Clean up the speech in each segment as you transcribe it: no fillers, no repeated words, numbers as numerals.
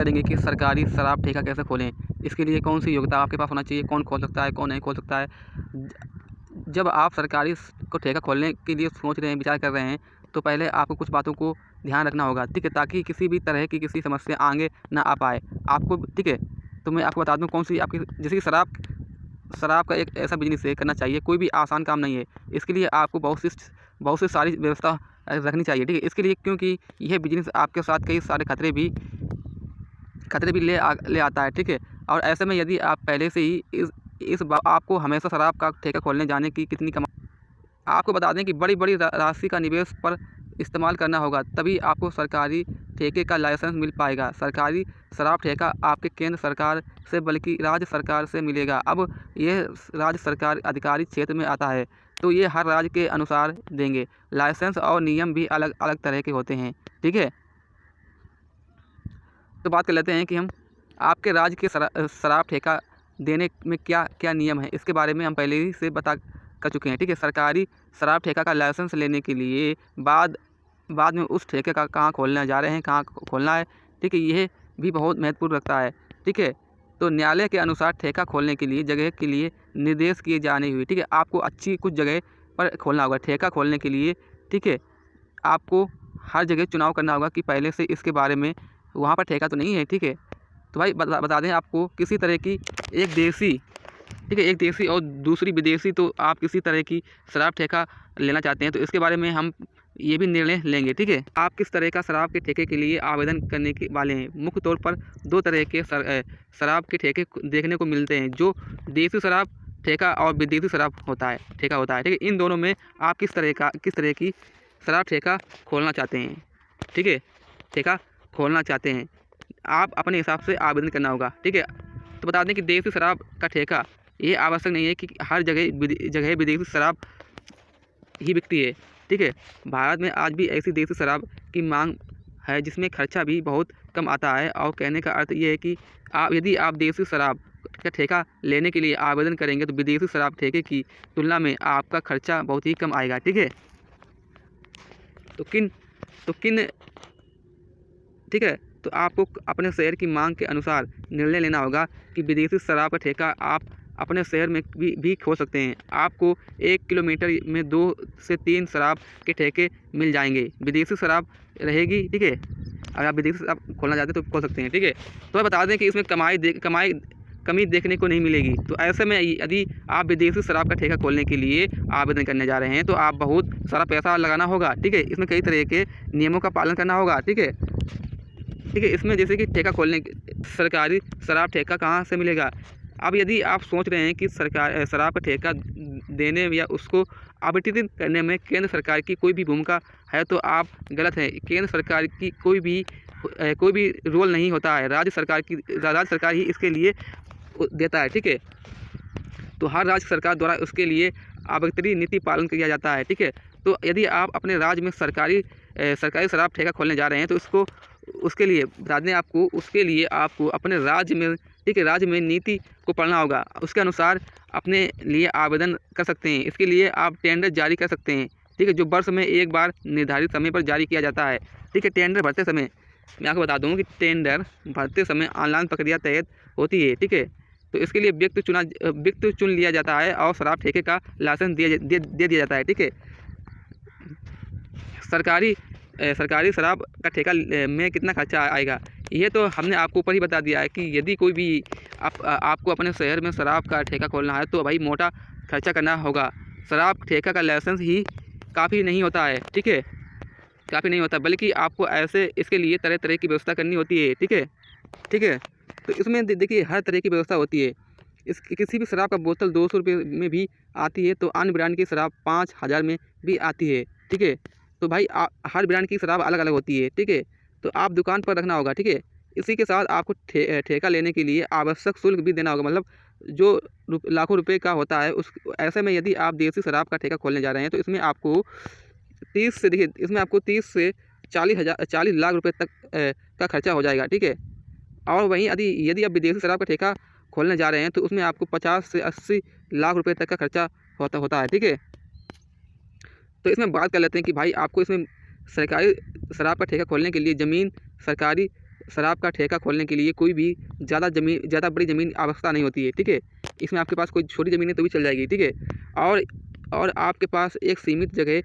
करेंगे कि सरकारी शराब ठेका कैसे खोलें, इसके लिए कौन सी योग्यता आपके पास होना चाहिए, कौन खोल सकता है, कौन नहीं खोल सकता है। जब आप सरकारी को ठेका खोलने के लिए सोच रहे हैं, विचार कर रहे हैं, तो पहले आपको कुछ बातों को ध्यान रखना होगा, ठीक है, ताकि किसी भी तरह की किसी समस्या आगे ना आ पाए आपको, ठीक है। तो मैं आपको बता दूं कौन सी आपकी, जैसे कि शराब का एक ऐसा बिजनेस है, करना चाहिए, कोई भी आसान काम नहीं है। इसके लिए आपको बहुत सी सारी व्यवस्था रखनी चाहिए, ठीक है। इसके लिए क्योंकि यह बिजनेस आपके साथ कई सारे खतरे भी ले आता है, ठीक है। और ऐसे में यदि आप पहले से ही आपको हमेशा शराब का ठेका खोलने जाने की कितनी आपको बता दें कि बड़ी राशि का निवेश पर इस्तेमाल करना होगा, तभी आपको सरकारी ठेके का लाइसेंस मिल पाएगा। सरकारी शराब ठेका आपके केंद्र सरकार से बल्कि राज्य सरकार से मिलेगा। अब यह राज्य सरकार अधिकारी क्षेत्र में आता है, तो ये हर राज्य के अनुसार देंगे। लाइसेंस और नियम भी अलग अलग तरह के होते हैं, ठीक है। तो बात कर लेते हैं कि हम आपके राज्य के शराब ठेका देने में क्या क्या नियम है, इसके बारे में हम पहले ही से बता कर चुके हैं, ठीक है। सरकारी शराब ठेका का लाइसेंस लेने के लिए बाद में उस ठेके का कहाँ खोलने जा रहे हैं, कहाँ खोलना है, ठीक है, यह भी बहुत महत्वपूर्ण रखता है, ठीक है। तो न्यायालय के अनुसार ठेका खोलने के लिए जगह के लिए निर्देश किए जाने हुए, ठीक है। आपको अच्छी कुछ जगह पर खोलना होगा ठेका खोलने के लिए, ठीक है। आपको हर जगह चुनाव करना होगा कि पहले से इसके बारे में वहाँ पर ठेका तो नहीं है, ठीक है। तो भाई बता दें आपको किसी तरह की एक देसी, ठीक है, एक देसी और दूसरी विदेशी, तो आप किसी तरह की शराब ठेका लेना चाहते हैं तो इसके बारे में हम ये भी निर्णय लेंगे, ठीक है। आप किस तरह का शराब के ठेके के लिए आवेदन करने के वाले हैं। मुख्य तौर पर दो तरह के शराब के ठेके देखने को मिलते हैं, जो देसी शराब ठेका और विदेशी शराब ठेका होता है, ठीक है। इन दोनों में आप किस तरह की शराब ठेका खोलना चाहते हैं, ठीक है, ठेका खोलना चाहते हैं, आप अपने हिसाब से आवेदन करना होगा, ठीक है। तो बता दें कि देसी शराब का ठेका ये आवश्यक नहीं है कि हर जगह विदेशी शराब ही बिकती है, ठीक है। भारत में आज भी ऐसी देसी शराब की मांग है जिसमें खर्चा भी बहुत कम आता है। और कहने का अर्थ ये है कि यदि आप देसी शराब का ठेका लेने के लिए आवेदन करेंगे तो विदेशी शराब ठेके की तुलना में आपका खर्चा बहुत ही कम आएगा, ठीक है। तो किन ठीक है, तो आपको अपने शहर की मांग के अनुसार निर्णय लेना होगा कि विदेशी शराब का ठेका आप अपने शहर में भी खोल सकते हैं। आपको 1 किलोमीटर में 2 से 3 शराब के ठेके मिल जाएंगे, विदेशी शराब रहेगी, ठीक है। अगर आप विदेशी शराब खोलना चाहते हैं तो खोल सकते हैं, ठीक है। तो बता दें कि इसमें कमी देखने को नहीं मिलेगी। तो ऐसे में यदि आप विदेशी शराब का ठेका खोलने के लिए आवेदन करने जा रहे हैं तो आप बहुत सारा पैसा लगाना होगा, ठीक है। इसमें कई तरह के नियमों का पालन करना होगा, ठीक है। इसमें जैसे कि ठेका खोलने सरकारी शराब ठेका कहाँ से मिलेगा। अब यदि आप सोच रहे हैं कि सरकार शराब का ठेका देने या उसको आवंटित करने में केंद्र सरकार की कोई भी भूमिका है तो आप गलत हैं। केंद्र सरकार की कोई भी रोल नहीं होता है, राज्य सरकार ही इसके लिए देता है, ठीक है। तो हर राज्य सरकार द्वारा उसके लिए आबकारी नीति पालन किया जाता है, ठीक है। तो यदि आप अपने राज्य में सरकारी शराब ठेका खोलने जा रहे हैं तो उसके लिए बता दें आपको, उसके लिए आपको अपने राज्य में, ठीक है, राज्य में नीति को पढ़ना होगा, उसके अनुसार अपने लिए आवेदन कर सकते हैं। इसके लिए आप टेंडर जारी कर सकते हैं, ठीक है, जो वर्ष में एक बार निर्धारित समय पर जारी किया जाता है, ठीक है। टेंडर भरते समय मैं आपको बता दूँ कि टेंडर भरते समय ऑनलाइन प्रक्रिया तहत होती है, ठीक है। तो इसके लिए व्यक्ति चुन लिया जाता है और शराब ठेके का लाइसेंस दे दिया जाता है, ठीक है। सरकारी शराब का ठेका में कितना खर्चा आएगा, ये तो हमने आपको ऊपर ही बता दिया है कि यदि कोई भी आपको अपने शहर में शराब का ठेका खोलना है तो भाई मोटा खर्चा करना होगा। शराब ठेका का लाइसेंस ही काफ़ी नहीं होता है, ठीक है, काफ़ी नहीं होता, बल्कि आपको इसके लिए तरह तरह की व्यवस्था करनी होती है, ठीक है। तो इसमें देखिए हर तरह की व्यवस्था होती है। किसी भी शराब का बोतल 200 रुपये में भी आती है, तो अन्य ब्रांड की शराब 5000 में भी आती है, ठीक है। तो भाई हर ब्रांड की शराब अलग अलग होती है, ठीक है। तो आप दुकान पर रखना होगा, ठीक है। इसी के साथ आपको ठेका लेने के लिए आवश्यक शुल्क भी देना होगा, मतलब जो लाखों रुपए का होता है। ऐसे में यदि आप देसी शराब का ठेका खोलने जा रहे हैं तो इसमें आपको 30 से 40 लाख रुपए तक का खर्चा हो जाएगा, ठीक है। और वहीं यदि आप विदेशी शराब का ठेका खोलने जा रहे हैं तो उसमें आपको 50 से 80 लाख रुपए तक का खर्चा होता है, ठीक है। तो इसमें बात कर लेते हैं कि भाई आपको इसमें सरकारी शराब का ठेका खोलने के लिए ज़मीन, सरकारी शराब का ठेका खोलने के लिए कोई भी ज़्यादा बड़ी ज़मीन आवश्यकता नहीं होती है, ठीक है। इसमें आपके पास कोई छोटी ज़मीन है तो भी चल जाएगी, ठीक है। और आपके पास एक सीमित जगह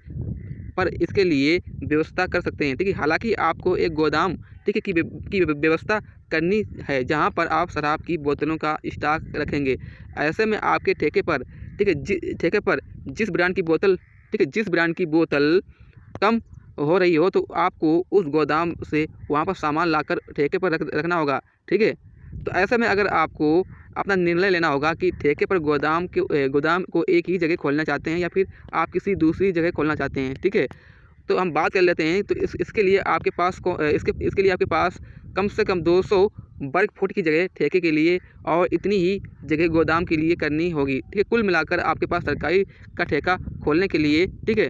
पर इसके लिए व्यवस्था कर सकते हैं, ठीक है। हालांकि आपको एक गोदाम, ठीक है, की व्यवस्था करनी है जहां पर आप शराब की बोतलों का स्टॉक रखेंगे। ऐसे में आपके ठेके पर, ठीक है, ठेके पर जिस ब्रांड की बोतल, ठीक है, जिस ब्रांड की बोतल कम हो रही हो तो आपको उस गोदाम से वहाँ पर सामान लाकर ठेके पर रखना होगा, ठीक है। तो ऐसे में अगर आपको अपना निर्णय लेना होगा कि ठेके पर गोदाम को एक ही जगह खोलना चाहते हैं या फिर आप किसी दूसरी जगह खोलना चाहते हैं, ठीक है। तो हम बात कर लेते हैं। तो इसके लिए आपके पास इसके लिए आपके पास कम से कम 200 वर्ग फुट की जगह ठेके के लिए और इतनी ही जगह गोदाम के लिए करनी होगी, ठीक है। कुल मिलाकर आपके पास सरकारी का ठेका खोलने के लिए, ठीक है,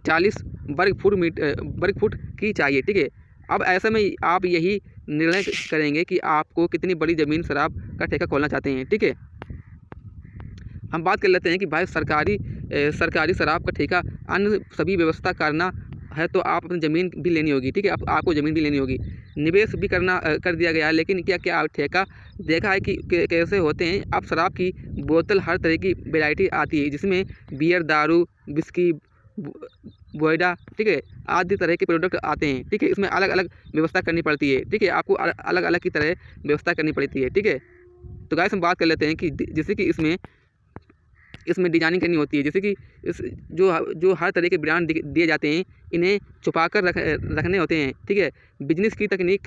40 वर्ग फुट की चाहिए, ठीक है। अब ऐसे में आप यही निर्णय करेंगे कि आपको कितनी बड़ी ज़मीन शराब का ठेका खोलना चाहते हैं, ठीक है। हम बात कर लेते हैं कि भाई सरकारी शराब का ठेका अन्य सभी व्यवस्था करना है तो आप अपनी ज़मीन भी लेनी होगी, ठीक है। आपको ज़मीन भी लेनी होगी, निवेश भी कर दिया गया है। लेकिन क्या आप ठेका देखा है कि कैसे होते हैं। अब शराब की बोतल हर तरह की वैरायटी आती है जिसमें बियर, दारू, विस्की, वोडा, ठीक है, आदि तरह के प्रोडक्ट आते हैं, ठीक है। इसमें अलग अलग व्यवस्था करनी पड़ती है, ठीक है। आपको अलग अलग की तरह व्यवस्था करनी पड़ती है, ठीक है। तो गाइस हम बात कर लेते हैं कि जैसे कि इसमें डिजाइनिंग करनी होती है। जैसे कि इस जो हर तरह के ब्रांड दिए जाते हैं इन्हें छुपा कर रखने होते हैं, ठीक है। बिजनेस की तकनीक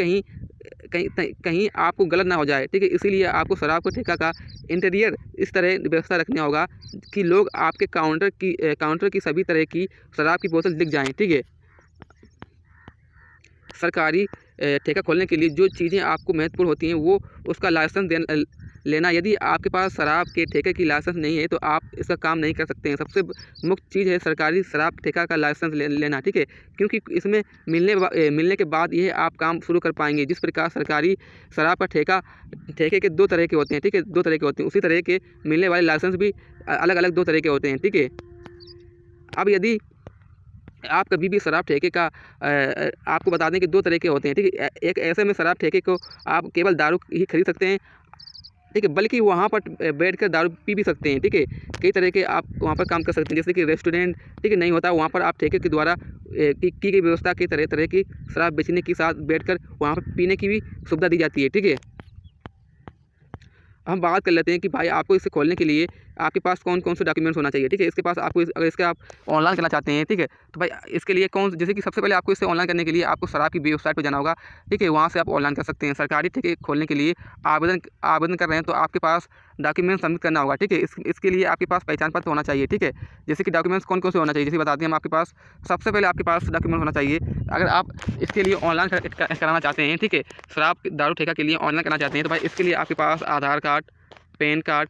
कहीं आपको गलत ना हो जाए, ठीक है। इसीलिए आपको शराब का ठेका का इंटीरियर इस तरह व्यवस्था रखना होगा कि लोग आपके काउंटर की सभी तरह की शराब की बोतल दिख जाएँ, ठीक है। सरकारी ठेका खोलने के लिए जो चीज़ें आपको महत्वपूर्ण होती हैं वो उसका लाइसेंस लेना। यदि आपके पास शराब के ठेके की लाइसेंस नहीं है तो आप इसका काम नहीं कर सकते हैं। सबसे मुख्य चीज़ है सरकारी शराब ठेका का लाइसेंस लेना, ठीक है। क्योंकि इसमें मिलने के बाद यह आप काम शुरू कर पाएंगे। जिस प्रकार सरकारी शराब का ठेके के 2 तरह के होते हैं, ठीक है, 2 तरह के होते हैं, उसी तरह के मिलने वाले लाइसेंस भी अलग अलग 2 तरह के होते हैं, ठीक है। अब यदि आप कभी भी शराब ठेके का आपको बता दें कि 2 तरह के होते हैं, ठीक है। एक ऐसे में शराब ठेके को आप केवल दारू ही खरीद सकते हैं, ठीक है, बल्कि वहाँ पर बैठकर दारू पी भी सकते हैं, ठीक है। कई तरह के आप वहाँ पर काम कर सकते हैं, जैसे कि रेस्टोरेंट, ठीक है, नहीं होता वहाँ पर आप ठेके के द्वारा की गई व्यवस्था की तरह की शराब बेचने के साथ बैठकर वहाँ पर पीने की भी सुविधा दी जाती है, ठीक है। हम बात कर लेते हैं कि भाई आपको इसे खोलने के लिए आपके पास कौन कौन से डॉक्यूमेंट्स होना चाहिए, ठीक है। इसके पास आपको अगर इसके आप ऑनलाइन करना चाहते हैं, ठीक है, तो भाई इसके लिए जैसे कि सबसे पहले आपको इसे ऑनलाइन करने के लिए आपको शराब की वेबसाइट पर जाना होगा, ठीक है। वहाँ से आप ऑनलाइन कर सकते हैं। सरकारी ठेके खोलने के लिए आवेदन कर रहे हैं तो आपके पास डॉक्यूमेंट सबमिट करना होगा, ठीक है। इसके लिए आपके पास पहचान पत्र होना चाहिए, ठीक है। जैसे कि डॉक्यूमेंट्स कौन कौन से होना चाहिए जैसे बताते हैं हम। आपके पास सबसे पहले आपके पास डॉक्यूमेंट होना चाहिए अगर आप इसके लिए ऑनलाइन कराना चाहते हैं, ठीक है, शराब दारू ठेका के लिए ऑनलाइन करना चाहते हैं तो भाई इसके लिए आपके पास आधार कार्ड, पैन कार्ड,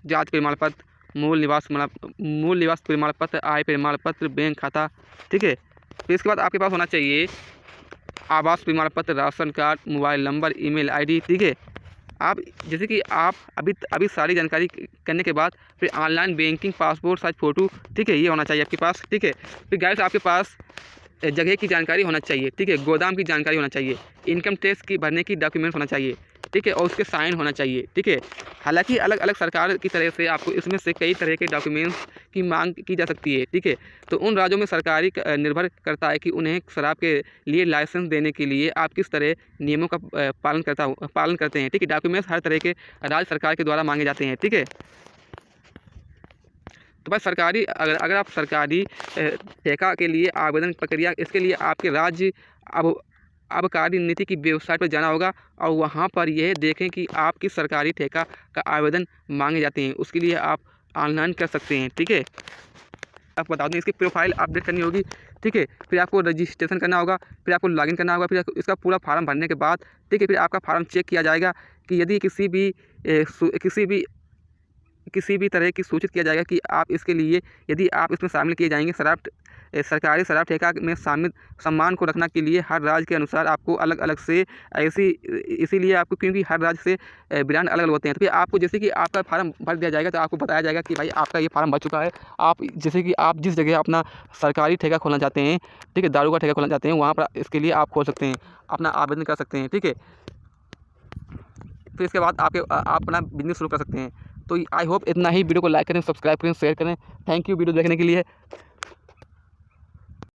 जाति प्रमाण पत्र, मूल निवास प्रमाण पत्र, आय प्रमाण पत्र, बैंक खाता, ठीक है। फिर इसके बाद आपके पास होना चाहिए आवास प्रमाण पत्र, ration card, mobile number, email ID, ठीक है। आप जैसे कि आप अभी सारी जानकारी करने के बाद फिर online banking, passport size photo, ठीक है, ये होना चाहिए आपके पास, ठीक है। फिर गाइस आपके पास जगह की जानकारी होना चाहिए, ठीक है, गोदाम की जानकारी होना चाहिए, इनकम टैक्स की भरने की डॉक्यूमेंट होना चाहिए, ठीक है, और उसके साइन होना चाहिए, ठीक है। हालांकि अलग अलग सरकार की तरफ से आपको इसमें से कई तरह के डॉक्यूमेंट्स की मांग की जा सकती है, ठीक है। तो उन राज्यों में सरकारी निर्भर करता है कि उन्हें शराब के लिए लाइसेंस देने के लिए आप किस तरह नियमों का पालन करते हैं, ठीक है। डॉक्यूमेंट्स हर तरह के राज्य सरकार के द्वारा मांगे जाते हैं, ठीक है। तो भाई अगर आप सरकारी ठेका के लिए आवेदन प्रक्रिया, इसके लिए आपके राज्य आबकारी नीति की वेबसाइट पर जाना होगा और वहां पर यह देखें कि आप किस सरकारी ठेका का आवेदन मांगे जाते हैं। उसके लिए आप ऑनलाइन कर सकते हैं, ठीक है। आपको बता दें इसकी प्रोफाइल अपडेट करनी होगी, ठीक है। फिर आपको रजिस्ट्रेशन करना होगा, फिर आपको लॉगिन करना होगा, फिर इसका पूरा फार्म भरने के बाद, ठीक है, फिर आपका फार्म चेक किया जाएगा कि यदि किसी भी तरह की सूचित किया जाएगा कि आप इसके लिए यदि आप इसमें शामिल किए जाएंगे सरकारी शराब ठेका में शामिल सम्मान को रखने के लिए हर राज्य के अनुसार आपको अलग अलग से ऐसी इसीलिए आपको, क्योंकि हर राज्य से ब्रांड अलग अलग होते हैं, तो फिर आपको जैसे कि आपका फार्म भर दिया जाएगा तो आपको बताया जाएगा कि भाई आपका ये फार्म भर चुका है। आप जैसे कि आप जिस जगह अपना सरकारी ठेका खोलना चाहते हैं, ठीक है, दारू का ठेका खोलना चाहते हैं, वहाँ पर इसके लिए आप खोल सकते हैं, अपना आवेदन कर सकते हैं, ठीक है। फिर इसके बाद आप अपना बिजनेस शुरू कर सकते हैं। तो आई होप इतना ही। वीडियो को लाइक करें, सब्सक्राइब करें, शेयर करें। थैंक यू वीडियो देखने के लिए।